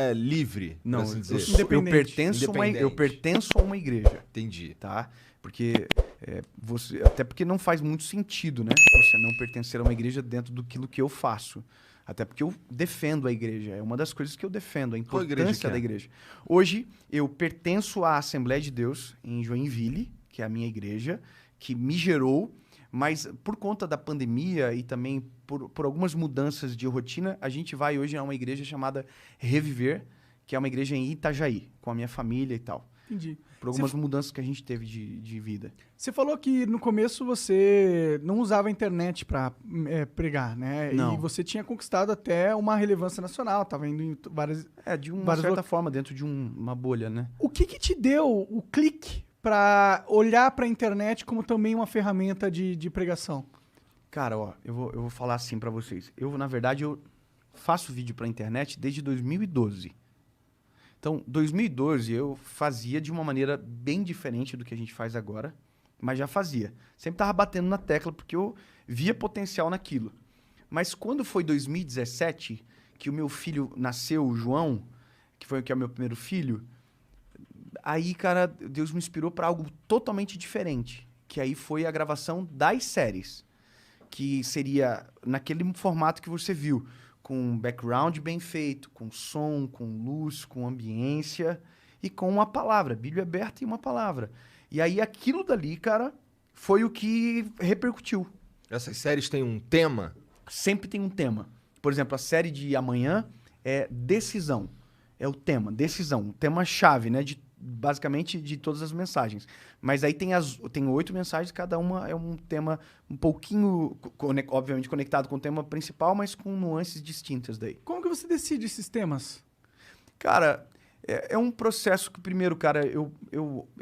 é livre, por Não, assim dizer. eu pertenço a uma igreja. Entendi. Tá? Porque até porque não faz muito sentido, né? Você não pertencer a uma igreja dentro daquilo que eu faço. Até porque eu defendo a igreja. É uma das coisas que eu defendo, a Qual igreja importância que é? da igreja. Hoje, eu pertenço à Assembleia de Deus em Joinville, que é a minha igreja, que me gerou, mas por conta da pandemia e também por algumas mudanças de rotina, a gente vai hoje a uma igreja chamada Reviver, que é uma igreja em Itajaí, com a minha família e tal. Entendi. Por algumas mudanças que a gente teve de vida. Você falou que no começo você não usava a internet para pregar, né? Não. E você tinha conquistado até uma relevância nacional, estava indo em várias... De uma certa forma, dentro de uma bolha, né? O que te deu o clique para olhar para a internet como também uma ferramenta de pregação? Cara, ó, eu vou falar assim pra vocês. Na verdade, eu faço vídeo pra internet desde 2012. Então, 2012 eu fazia de uma maneira bem diferente do que a gente faz agora, mas já fazia. Sempre tava batendo na tecla porque eu via potencial naquilo. Mas quando foi 2017, que o meu filho nasceu, o João, que é o meu primeiro filho, aí, cara, Deus me inspirou pra algo totalmente diferente, que aí foi a gravação das séries, que seria naquele formato que você viu, com um background bem feito, com som, com luz, com ambiência e com uma palavra, Bíblia aberta e uma palavra. E aí aquilo dali, cara, foi o que repercutiu. Essas séries têm um tema? Sempre tem um tema. Por exemplo, a série de amanhã é decisão. É o tema, decisão. O tema-chave, né? Basicamente de todas as mensagens. Mas aí tem 8 mensagens, cada uma é um tema um pouquinho, obviamente, conectado com o tema principal, mas com nuances distintas daí. Como que você decide esses temas? Cara, é um processo que, primeiro, cara, eu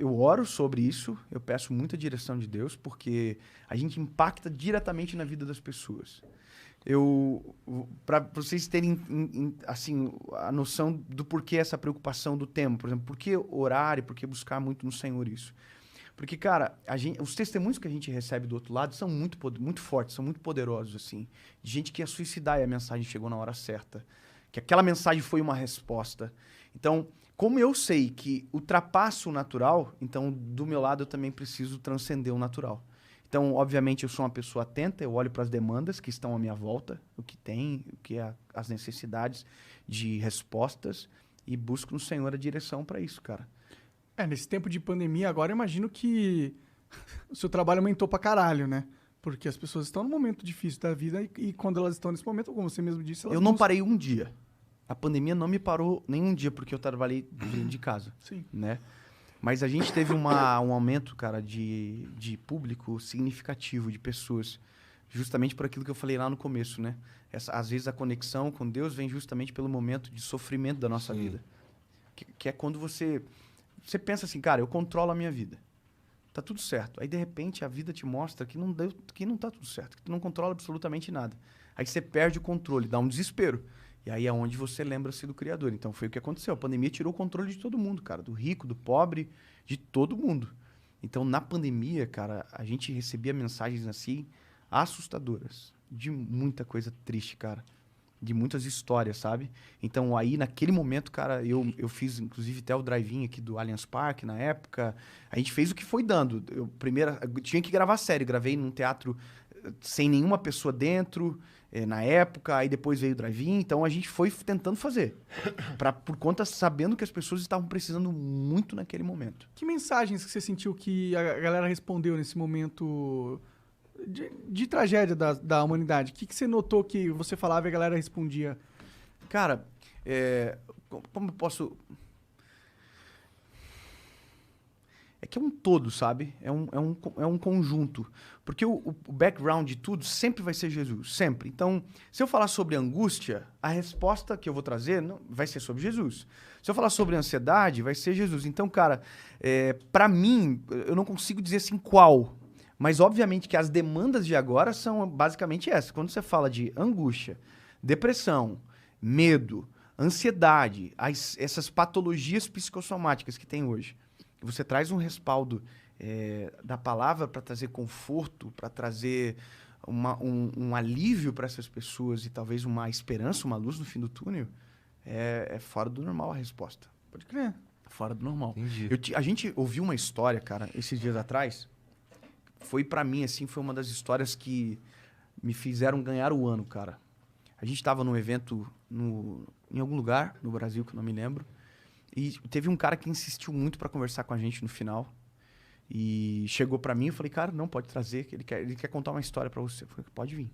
oro sobre isso, eu peço muita direção de Deus, porque a gente impacta diretamente na vida das pessoas. Para vocês terem assim a noção do porquê essa preocupação do tema, por exemplo, por que orar e por que buscar muito no Senhor isso? Porque, cara, os testemunhos que a gente recebe do outro lado são muito fortes, são muito poderosos, assim. De gente que ia suicidar e a mensagem chegou na hora certa. Que aquela mensagem foi uma resposta. Então, como eu sei que ultrapassa o natural, então, do meu lado, eu também preciso transcender o natural. Então, obviamente, eu sou uma pessoa atenta, eu olho para as demandas que estão à minha volta, o que tem, o que é as necessidades de respostas e busco no Senhor a direção para isso, cara. Nesse tempo de pandemia agora, eu imagino que o seu trabalho aumentou pra caralho, né? Porque as pessoas estão num momento difícil da vida e quando elas estão nesse momento, como você mesmo disse, elas Eu não parei um dia. A pandemia não me parou nem um dia, porque eu trabalhei dentro de casa. Sim. Né? Mas a gente teve um aumento, cara, de público significativo, de pessoas, justamente por aquilo que eu falei lá no começo, né? Às vezes a conexão com Deus vem justamente pelo momento de sofrimento da nossa vida. Que é quando você pensa assim, cara, eu controlo a minha vida. Tá tudo certo. Aí, de repente, a vida te mostra que não tá tudo certo, que tu não controla absolutamente nada. Aí você perde o controle, dá um desespero. E aí é onde você lembra-se do Criador. Então foi o que aconteceu. A pandemia tirou o controle de todo mundo, cara. Do rico, do pobre, de todo mundo. Então, na pandemia, cara, a gente recebia mensagens assim assustadoras. De muita coisa triste, cara. De muitas histórias, sabe? Então, aí, naquele momento, cara, eu fiz, inclusive, até o drive-in aqui do Allianz Parque, na época. A gente fez o que foi dando. Eu tinha que gravar sério. Gravei num teatro sem nenhuma pessoa dentro, na época. Aí depois veio o drive-in. Então, a gente foi tentando fazer. Por conta, sabendo que as pessoas estavam precisando muito naquele momento. Que mensagens que você sentiu que a galera respondeu nesse momento de tragédia da humanidade? O que você notou que você falava e a galera respondia? Cara, como eu posso... É que é um todo, sabe? É um conjunto. Porque o background de tudo sempre vai ser Jesus, sempre. Então, se eu falar sobre angústia, a resposta que eu vou trazer vai ser sobre Jesus. Se eu falar sobre ansiedade, vai ser Jesus. Então, cara, pra mim, eu não consigo dizer assim qual. Mas, obviamente, que as demandas de agora são basicamente essas. Quando você fala de angústia, depressão, medo, ansiedade, essas patologias psicossomáticas que tem hoje, você traz um respaldo da palavra para trazer conforto, para trazer um alívio para essas pessoas e talvez uma esperança, uma luz no fim do túnel, É fora do normal a resposta. Pode crer. Fora do normal. Entendi. A gente ouviu uma história, cara, esses dias atrás. Foi pra mim, assim, foi uma das histórias que me fizeram ganhar o ano, cara. A gente tava num evento em algum lugar no Brasil, que eu não me lembro. E teve um cara que insistiu muito pra conversar com a gente no final. E chegou pra mim e falei, cara, não, pode trazer, que ele quer contar uma história pra você. Eu falei, pode vir.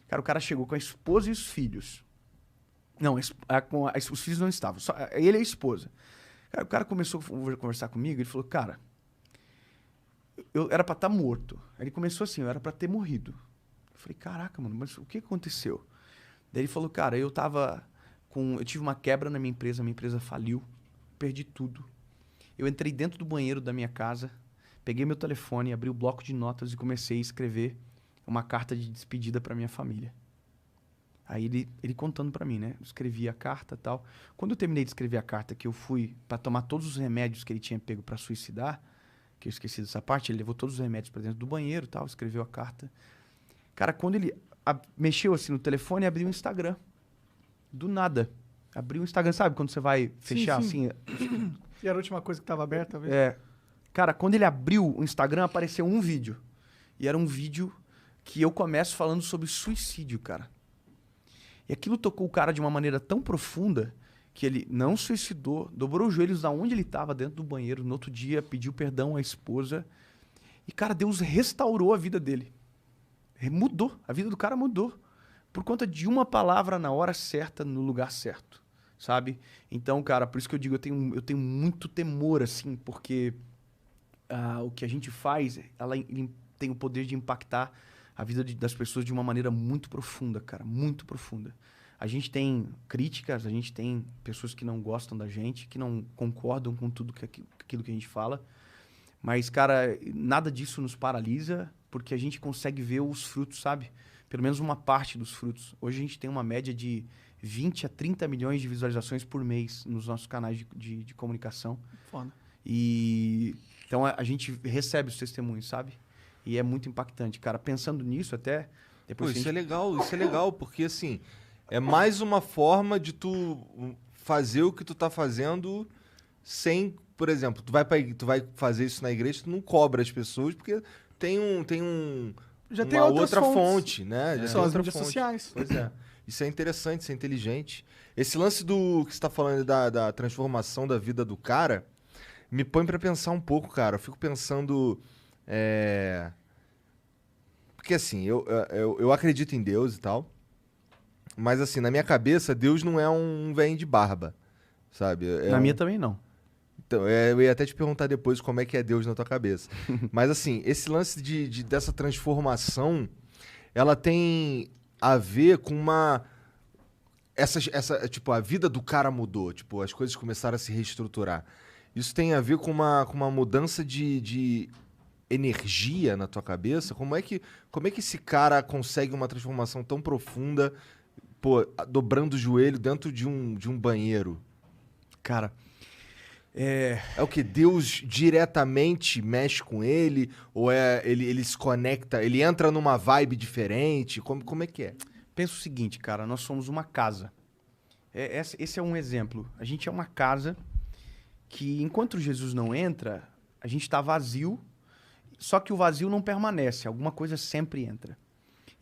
Cara, o cara chegou com a esposa e os filhos. Não, os filhos não estavam, só ele e a esposa. Cara, o cara começou a conversar comigo, ele falou, cara, eu era pra estar morto. Aí ele começou assim, eu era pra ter morrido. Eu falei, caraca, mano, mas o que aconteceu? Daí ele falou, cara, eu tive uma quebra na minha empresa faliu, perdi tudo. Eu entrei dentro do banheiro da minha casa, peguei meu telefone, abri o bloco de notas e comecei a escrever uma carta de despedida pra minha família. Aí ele contando pra mim, né? Eu escrevi a carta e tal. Quando eu terminei de escrever a carta, que eu fui pra tomar todos os remédios que ele tinha pego pra suicidar, que eu esqueci dessa parte, ele levou todos os remédios pra dentro do banheiro e tal, escreveu a carta. Cara, quando ele mexeu assim no telefone, abriu o Instagram. Do nada. Abriu o Instagram, sabe? Quando você vai fechar sim. assim... E era a última coisa que tava aberta, talvez? Cara, quando ele abriu o Instagram, apareceu um vídeo. E era um vídeo que eu começo falando sobre suicídio, cara. E aquilo tocou o cara de uma maneira tão profunda que ele não suicidou, dobrou os joelhos da onde ele estava, dentro do banheiro. No outro dia, pediu perdão à esposa. E, cara, Deus restaurou a vida dele. Mudou. A vida do cara mudou. Por conta de uma palavra na hora certa, no lugar certo. Sabe? Então, cara, por isso que eu digo, eu tenho muito temor, assim, porque o que a gente faz, ele tem o poder de impactar a vida das pessoas de uma maneira muito profunda, cara, muito profunda. A gente tem críticas, a gente tem pessoas que não gostam da gente, que não concordam com tudo aquilo que a gente fala, mas, cara, nada disso nos paralisa, porque a gente consegue ver os frutos, sabe? Pelo menos uma parte dos frutos. Hoje a gente tem uma média de 20 a 30 milhões de visualizações por mês nos nossos canais de comunicação. Foda. E então a gente recebe os testemunhos, sabe? E é muito impactante, cara. Pensando nisso, até depois Pô, isso é legal, porque assim, é mais uma forma de tu fazer o que tu tá fazendo sem, por exemplo, tu vai fazer isso na igreja, tu não cobra as pessoas, porque tem Já tem uma outras outra fontes. fonte, né? Já São tem as outra mídias fonte. sociais. Pois é. Isso é interessante, isso é inteligente. Esse lance do que você tá falando da transformação da vida do cara me põe pra pensar um pouco, cara. Eu fico pensando. Porque assim, eu acredito em Deus e tal. Mas assim, na minha cabeça, Deus não é um velho de barba. Sabe? Na minha também não. Então, eu ia até te perguntar depois como é que é Deus na tua cabeça. Mas assim, esse lance dessa transformação, ela tem a ver com uma... tipo, a vida do cara mudou. Tipo, as coisas começaram a se reestruturar. Isso tem a ver com uma mudança de energia na tua cabeça? Como é que esse cara consegue uma transformação tão profunda, pô, dobrando o joelho dentro de um banheiro? Cara, É o que Deus diretamente mexe com ele? Ou ele se conecta, ele entra numa vibe diferente? Como é que é? pensa o seguinte, cara, nós somos uma casa. Esse é um exemplo. A gente é uma casa que, enquanto Jesus não entra, a gente está vazio, só que o vazio não permanece, alguma coisa sempre entra.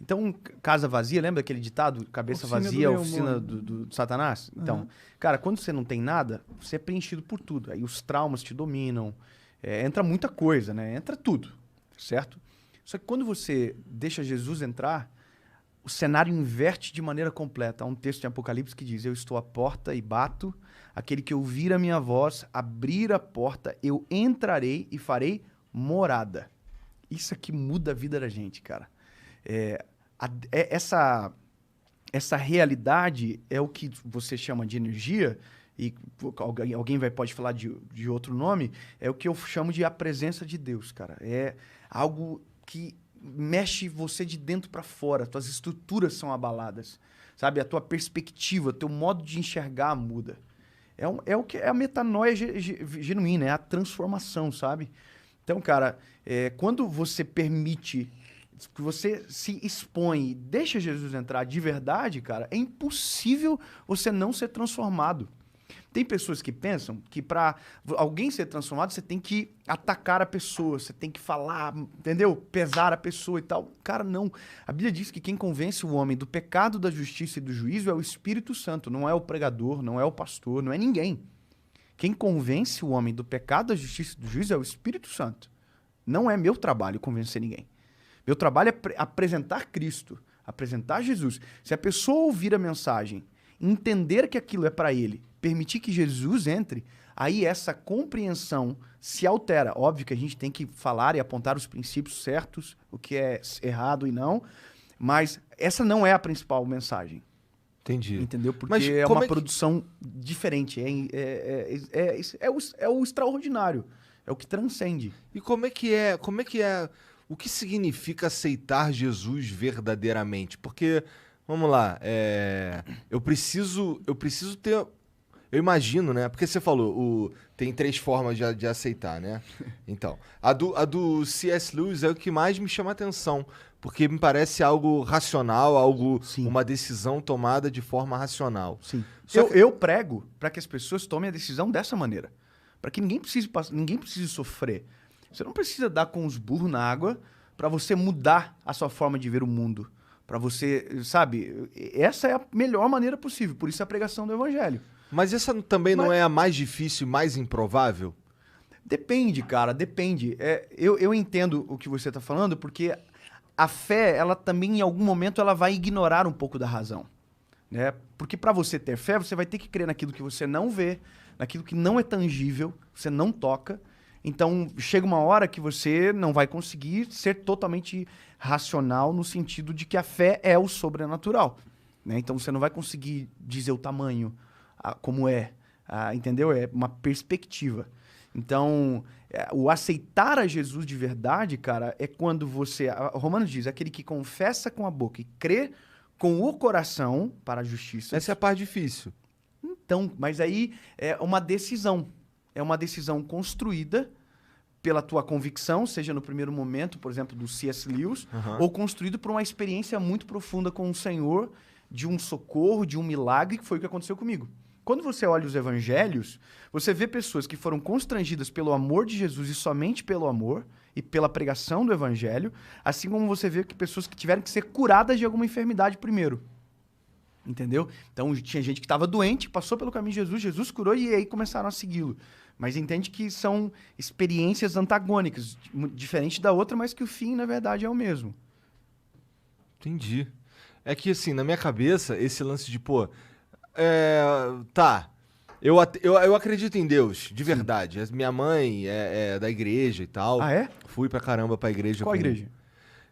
Então, casa vazia, lembra aquele ditado? Cabeça Oficina vazia, do leão oficina morto. do Satanás? Então, cara, quando você não tem nada, você é preenchido por tudo. Aí os traumas te dominam, entra muita coisa, né? Entra tudo, certo? Só que quando você deixa Jesus entrar, o cenário inverte de maneira completa. Há um texto em Apocalipse que diz: eu estou à porta e bato, aquele que ouvir a minha voz, abrir a porta, eu entrarei e farei morada. Isso aqui muda a vida da gente, cara. Essa realidade é o que você chama de energia, e alguém pode falar de outro nome, é o que eu chamo de a presença de Deus, cara. É algo que mexe você de dentro para fora, tuas estruturas são abaladas, sabe? A tua perspectiva, teu modo de enxergar muda. É o que é a metanoia genuína, é a transformação, sabe? Então, cara, quando você permite que você se expõe e deixa Jesus entrar de verdade, cara, é impossível você não ser transformado. Tem pessoas que pensam que para alguém ser transformado, você tem que atacar a pessoa, você tem que falar, entendeu? Pesar a pessoa e tal. Cara, não. A Bíblia diz que quem convence o homem do pecado, da justiça e do juízo é o Espírito Santo, não é o pregador, não é o pastor, não é ninguém. Quem convence o homem do pecado, da justiça e do juízo é o Espírito Santo. Não é meu trabalho convencer ninguém. Meu trabalho é apresentar Cristo, apresentar Jesus. Se a pessoa ouvir a mensagem, entender que aquilo é para ele, permitir que Jesus entre, aí essa compreensão se altera. Óbvio que a gente tem que falar e apontar os princípios certos, o que é errado e não, mas essa não é a principal mensagem. Entendi. Entendeu? Porque Mas é como uma é que- produção diferente, é o extraordinário, é o que transcende. E como é que é, o que significa aceitar Jesus verdadeiramente? Porque, vamos lá, eu preciso ter, eu imagino, né? Porque você falou, tem 3 formas de aceitar, né? Então, a do C.S. Lewis é o que mais me chama a atenção, porque me parece algo racional, Sim. uma decisão tomada de forma racional. Sim. Só que- Eu prego para que as pessoas tomem a decisão dessa maneira. Para que ninguém precise sofrer. Você não precisa dar com os burros na água para você mudar a sua forma de ver o mundo. Para você, sabe? Essa é a melhor maneira possível. Por isso a pregação do evangelho. Mas essa também não Mas- é a mais difícil e mais improvável? Depende, cara, depende. Eu entendo o que você está falando, porque a fé, ela também, em algum momento, ela vai ignorar um pouco da razão. Né? Porque para você ter fé, você vai ter que crer naquilo que você não vê, naquilo que não é tangível, você não toca. Então, chega uma hora que você não vai conseguir ser totalmente racional no sentido de que a fé é o sobrenatural. Né? Então, você não vai conseguir dizer o tamanho, como é. Entendeu? É uma perspectiva. Então, o aceitar a Jesus de verdade, cara, é quando você... Romanos diz, aquele que confessa com a boca e crê com o coração para a justiça. Essa é a parte difícil. Então, mas aí é uma decisão. É uma decisão construída pela tua convicção, seja no primeiro momento, por exemplo, do C.S. Lewis, ou construído por uma experiência muito profunda com o Senhor, de um socorro, de um milagre, que foi o que aconteceu comigo. Quando você olha os evangelhos, você vê pessoas que foram constrangidas pelo amor de Jesus e somente pelo amor e pela pregação do evangelho, assim como você vê que pessoas que tiveram que ser curadas de alguma enfermidade primeiro. Entendeu? Então tinha gente que estava doente, passou pelo caminho de Jesus, Jesus curou e aí começaram a segui-lo. Mas entende que são experiências antagônicas, diferente da outra, mas que o fim, na verdade, é o mesmo. Entendi. É que, assim, na minha cabeça, esse lance de, pô... Tá. Eu acredito em Deus, de verdade. Minha mãe é da igreja e tal. Ah, é? Fui pra caramba pra igreja. Qual igreja?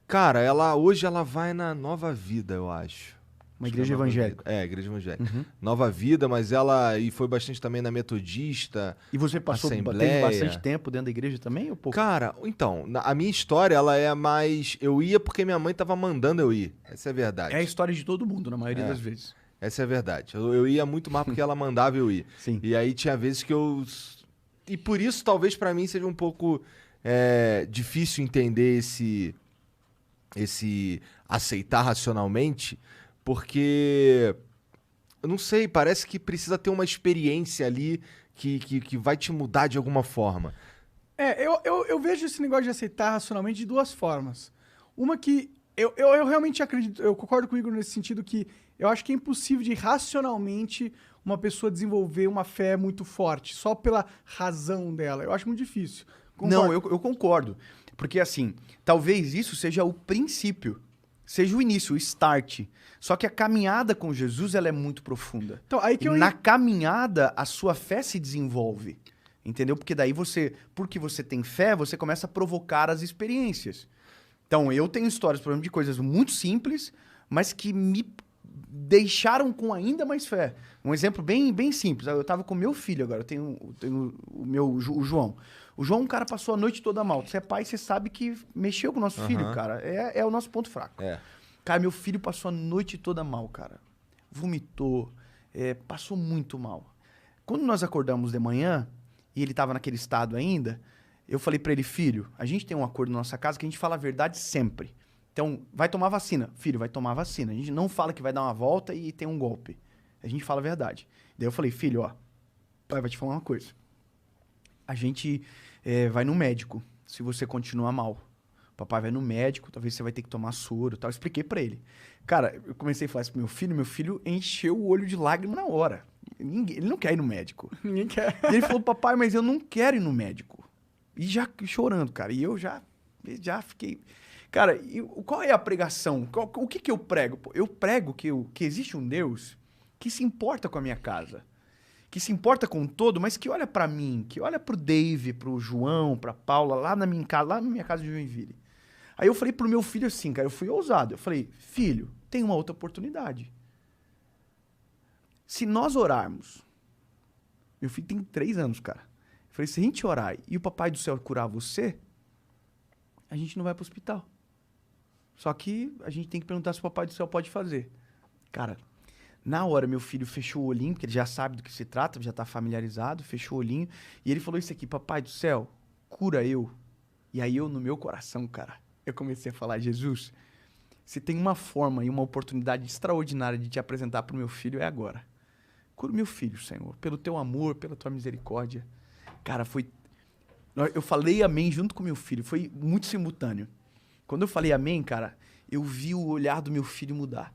Cara, hoje ela vai na Nova Vida, eu acho. Uma Acho que igreja é Nova evangélica. Vida. Igreja evangélica. Nova Vida, mas ela... E foi bastante também na Metodista. E você passou, teve Assembleia. bastante tempo dentro da igreja também ou pouco? Cara, então, a minha história, ela é mais... Eu ia porque minha mãe tava mandando eu ir. Essa é a verdade. É a história de todo mundo, na maioria das vezes. Essa é a verdade. Eu ia muito mais porque ela mandava eu ir. Sim. E aí tinha vezes que eu... E por isso, talvez pra mim seja um pouco difícil entender esse aceitar racionalmente, porque... Eu não sei, parece que precisa ter uma experiência ali que vai te mudar de alguma forma. Eu vejo esse negócio de aceitar racionalmente de 2 formas. Uma que eu realmente acredito, eu concordo com o Igor nesse sentido que eu acho que é impossível de racionalmente uma pessoa desenvolver uma fé muito forte, só pela razão dela. Eu acho muito difícil. Não, eu concordo. Porque, assim, talvez isso seja o princípio, seja o início, o start. Só que a caminhada com Jesus, ela é muito profunda. Então, aí que E eu na caminhada, a sua fé se desenvolve. Entendeu? Porque daí porque você tem fé, você começa a provocar as experiências. Então, eu tenho histórias, por exemplo, de coisas muito simples, mas que me deixaram com ainda mais fé. Um exemplo bem, bem simples. Eu tava com meu filho agora, eu tenho o João. O João, um cara, passou a noite toda mal. Você é pai, você sabe que mexeu com o nosso filho, cara. É o nosso ponto fraco. Cara, meu filho passou a noite toda mal, cara. Vomitou, passou muito mal. Quando nós acordamos de manhã, e ele tava naquele estado ainda, eu falei pra ele, filho, a gente tem um acordo na nossa casa que a gente fala a verdade sempre. Então, vai tomar vacina. Filho, vai tomar vacina. A gente não fala que vai dar uma volta e tem um golpe. A gente fala a verdade. Daí eu falei, filho, ó, pai vai te falar uma coisa. A gente vai no médico se você continuar mal. Papai vai no médico, talvez você vai ter que tomar soro e tal. Eu expliquei pra ele. Cara, eu comecei a falar isso pro meu filho encheu o olho de lágrima na hora. Ele não quer ir no médico. Ninguém quer. E ele falou, papai, mas eu não quero ir no médico. E já chorando, cara. E eu já fiquei... Cara, qual é a pregação? O que eu prego? Pô, eu prego que existe um Deus que se importa com a minha casa. Que se importa com o todo, mas que olha pra mim, que olha pro Dave, pro João, pra Paula, lá na minha casa de Joinville. Aí eu falei pro meu filho assim, cara, eu fui ousado. Eu falei, filho, tem uma outra oportunidade. Se nós orarmos, meu filho tem 3 anos, cara. Eu falei, se a gente orar e o Papai do Céu curar você, a gente não vai pro hospital. Só que a gente tem que perguntar se o Papai do Céu pode fazer. Cara, na hora meu filho fechou o olhinho, porque ele já sabe do que se trata, já tá familiarizado, fechou o olhinho, e ele falou isso aqui, Papai do Céu, cura eu. E aí eu, no meu coração, cara, eu comecei a falar, Jesus, se tem uma forma e uma oportunidade extraordinária de te apresentar pro meu filho, é agora. Cura o meu filho, Senhor, pelo teu amor, pela tua misericórdia. Cara, eu falei amém junto com meu filho, foi muito simultâneo. Quando eu falei amém, cara, eu vi o olhar do meu filho mudar.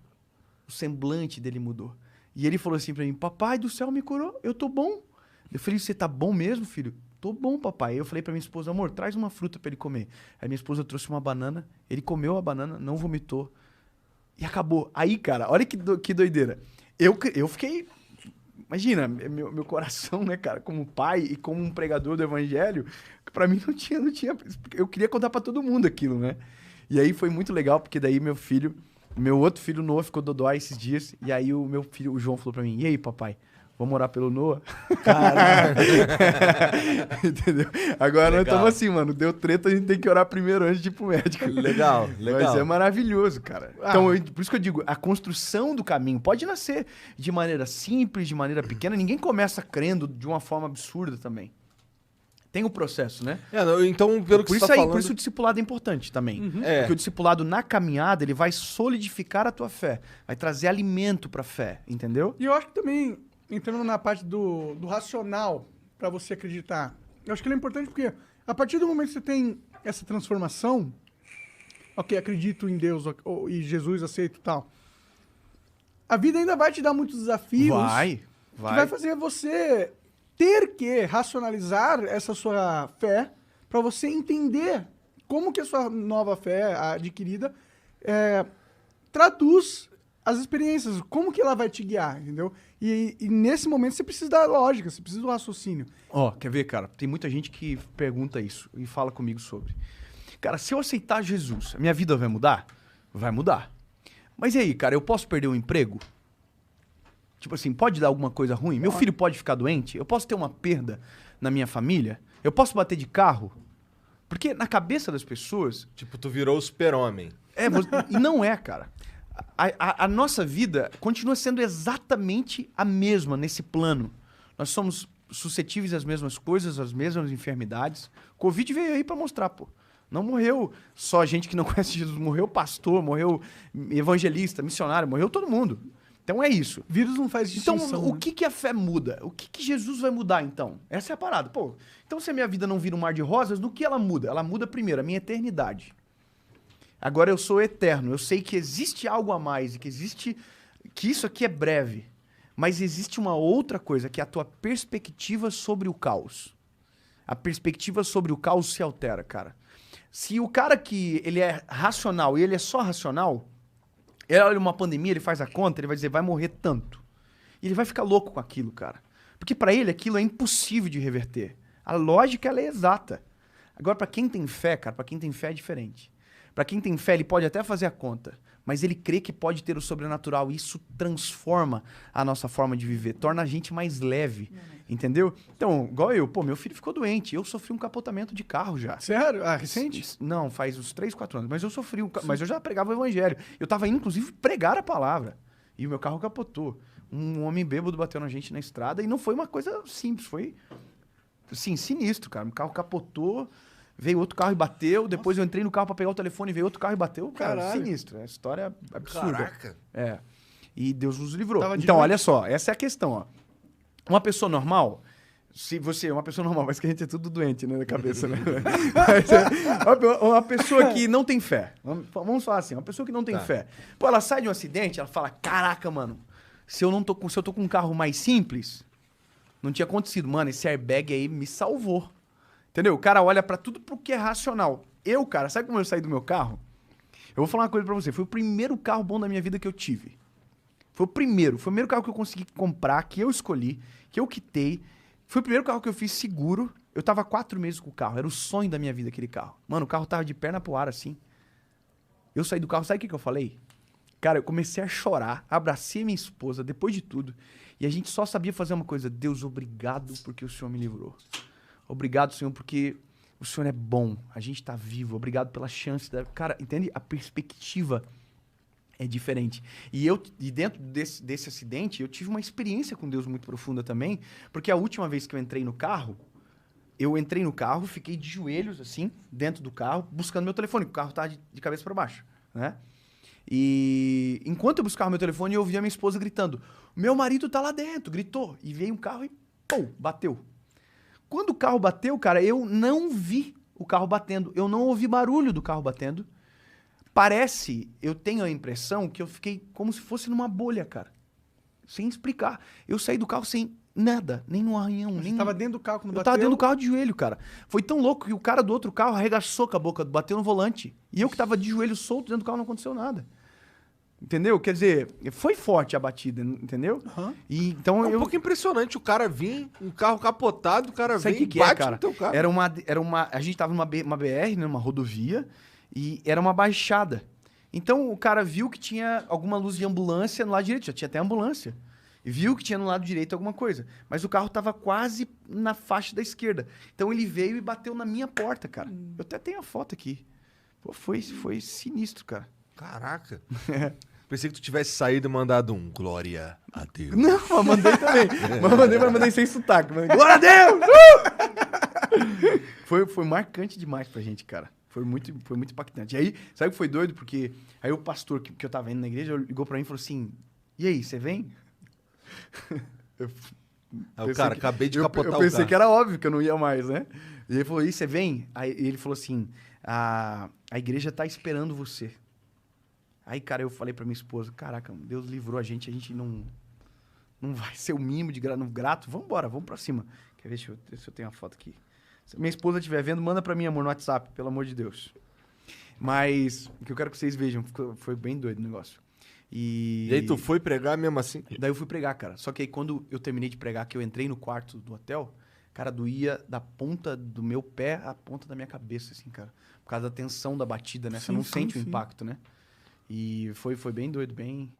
O semblante dele mudou. E ele falou assim pra mim, Papai do Céu me curou, eu tô bom. Eu falei, você tá bom mesmo, filho? Tô bom, papai. Eu falei pra minha esposa, amor, traz uma fruta pra ele comer. Aí minha esposa trouxe uma banana, ele comeu a banana, não vomitou. E acabou. Aí, cara, olha que doideira. Eu fiquei... Imagina, meu coração, né, cara, como pai e como um pregador do evangelho, pra mim não tinha... Eu queria contar pra todo mundo aquilo, né? E aí foi muito legal, porque daí meu outro filho, Noah, ficou dodói esses dias, e aí o meu filho, o João, falou pra mim, e aí, papai, vamos orar pelo Noah? Caralho. Entendeu? Agora nós Legal. estamos assim, mano, deu treta, a gente tem que orar primeiro antes de ir pro médico. Legal. Mas é maravilhoso, cara. Então, por isso que eu digo, a construção do caminho pode nascer de maneira simples, de maneira pequena, ninguém começa crendo de uma forma absurda também. Tem o processo, né? Então, pelo que você tá falando... Por isso o discipulado é importante também. É. Porque o discipulado na caminhada, ele vai solidificar a tua fé. Vai trazer alimento pra fé, entendeu? E eu acho que também, entrando na parte do racional, pra você acreditar, eu acho que ele é importante porque a partir do momento que você tem essa transformação, ok, acredito em Deus e Jesus, aceito e tal, a vida ainda vai te dar muitos desafios. Que vai fazer você ter que racionalizar essa sua fé para você entender como que a sua nova fé adquirida traduz as experiências, como que ela vai te guiar, entendeu? E nesse momento você precisa da lógica, você precisa do raciocínio. Ó, quer ver, cara? Tem muita gente que pergunta isso e fala comigo sobre. Cara, se eu aceitar Jesus, a minha vida vai mudar? Vai mudar. Mas e aí, cara, eu posso perder o emprego? Tipo assim, pode dar alguma coisa ruim? Meu filho pode ficar doente? Eu posso ter uma perda na minha família? Eu posso bater de carro? Porque na cabeça das pessoas... Tipo, tu virou o super-homem. E não é, cara. A nossa vida continua sendo exatamente a mesma nesse plano. Nós somos suscetíveis às mesmas coisas, às mesmas enfermidades. Covid veio aí pra mostrar, pô. Não morreu só gente que não conhece Jesus. Morreu pastor, morreu evangelista, missionário, morreu todo mundo. Então é isso. Vírus não faz distinção. Então, o que a fé muda? O que Jesus vai mudar, então? Essa é a parada. Pô, então se a minha vida não vira um mar de rosas, no que ela muda? Ela muda primeiro a minha eternidade. Agora eu sou eterno. Eu sei que existe algo a mais e que isso aqui é breve. Mas existe uma outra coisa, que é a tua perspectiva sobre o caos. A perspectiva sobre o caos se altera, cara. Se o cara que ele é racional e ele é só racional... Ele olha uma pandemia, ele faz a conta, ele vai dizer, vai morrer tanto. E ele vai ficar louco com aquilo, cara. Porque pra ele aquilo é impossível de reverter. A lógica, ela é exata. Agora, pra quem tem fé, cara, pra quem tem fé é diferente. Pra quem tem fé, ele pode até fazer a conta, mas ele crê que pode ter o sobrenatural. E isso transforma a nossa forma de viver, torna a gente mais leve, entendeu? Então, igual eu, pô, meu filho ficou doente, eu sofri um capotamento de carro já. Sério? Ah, recente? Não, faz uns 3, 4 anos, mas eu sofri, mas eu já pregava o evangelho. Eu tava indo, inclusive, pregar a palavra, e o meu carro capotou. Um homem bêbado bateu na gente na estrada, e não foi uma coisa simples, foi, assim, sinistro, cara. O carro capotou, veio outro carro e bateu. Depois eu entrei no carro pra pegar o telefone e veio outro carro e bateu. Cara, Caralho. sinistro. É história absurda. Caraca. É. E Deus nos livrou. Tava de Então, noite? olha só, essa é a questão, ó. Uma pessoa normal, se você é uma pessoa normal, mas que a gente é tudo doente, né, na cabeça, né? Mas, uma pessoa que não tem fé. Vamos falar assim, uma pessoa que não tem fé. Pô, ela sai de um acidente, ela fala: "Caraca, mano, se eu tô com um carro mais simples, não tinha acontecido, mano, esse airbag aí me salvou." Entendeu? O cara olha pra tudo pro que é racional. Eu, cara, sabe como eu saí do meu carro? Eu vou falar uma coisa pra você, foi o primeiro carro bom da minha vida que eu tive. Foi o primeiro carro que eu consegui comprar, que eu escolhi, que eu quitei. Foi o primeiro carro que eu fiz seguro. Eu tava 4 meses com o carro, era o sonho da minha vida aquele carro. Mano, o carro tava de perna pro ar assim. Eu saí do carro, sabe o que eu falei? Cara, eu comecei a chorar, abracei minha esposa, depois de tudo. E a gente só sabia fazer uma coisa: Deus, obrigado porque o Senhor me livrou. Obrigado, Senhor, porque o Senhor é bom. A gente tá vivo. Obrigado pela chance. Cara, entende? A perspectiva é diferente. E dentro desse acidente, eu tive uma experiência com Deus muito profunda também, porque a última vez que eu entrei no carro, fiquei de joelhos, assim, dentro do carro, buscando meu telefone, porque o carro tava de cabeça para baixo, né? E enquanto eu buscava meu telefone, eu ouvia minha esposa gritando: "Meu marido tá lá dentro", gritou. E veio um carro e, pô, bateu. Quando o carro bateu, cara, eu não vi o carro batendo, eu não ouvi barulho do carro batendo. Eu tenho a impressão que eu fiquei como se fosse numa bolha, cara. Sem explicar. Eu saí do carro sem nada, nem no arranhão. Você tava dentro do carro quando Eu bateu? tava dentro do carro de joelho, cara. Foi tão louco que o cara do outro carro arregaçou com a boca, bateu no volante. E eu que tava de joelho solto dentro do carro, não aconteceu nada. Entendeu? Quer dizer, foi forte a batida, entendeu? Uhum. E, então É um pouco impressionante o cara vir, um carro capotado, o cara Sabe vem o que e bate cara? no teu carro. A gente tava numa BR, né, numa rodovia, e era uma baixada. Então o cara viu que tinha alguma luz de ambulância no lado direito, já tinha até ambulância. E viu que tinha no lado direito alguma coisa. Mas o carro tava quase na faixa da esquerda. Então ele veio e bateu na minha porta, cara. Eu até tenho a foto aqui. Pô, foi sinistro, cara. Caraca. Pensei que tu tivesse saído e mandado um glória a Deus. Não, eu mandei também. Mas mandei sem sotaque. Glória a Deus! Foi marcante demais pra gente, cara. Foi muito impactante. E aí, sabe o que foi doido? Porque aí o pastor que eu tava indo na igreja ligou pra mim e falou assim: "E aí, você vem?" Cara, acabei de capotar o carro. Eu pensei que era óbvio que eu não ia mais, né? E ele falou: "E aí, você vem?" Aí ele falou assim: a igreja tá esperando você. Aí, cara, eu falei pra minha esposa: "Caraca, Deus livrou a gente não vai ser o mínimo de grato. Vambora, vamos pra cima." Quer ver? Deixa eu tenho a foto aqui. Se minha esposa estiver vendo, manda pra mim, amor, no WhatsApp, pelo amor de Deus. Mas o que eu quero que vocês vejam, foi bem doido o negócio. E aí tu foi pregar mesmo assim? Daí eu fui pregar, cara. Só que aí quando eu terminei de pregar, que eu entrei no quarto do hotel, cara, doía da ponta do meu pé à ponta da minha cabeça, assim, cara. Por causa da tensão da batida, né? Você Sim, não sim, sente o sim. impacto, né? E foi bem doido, bem...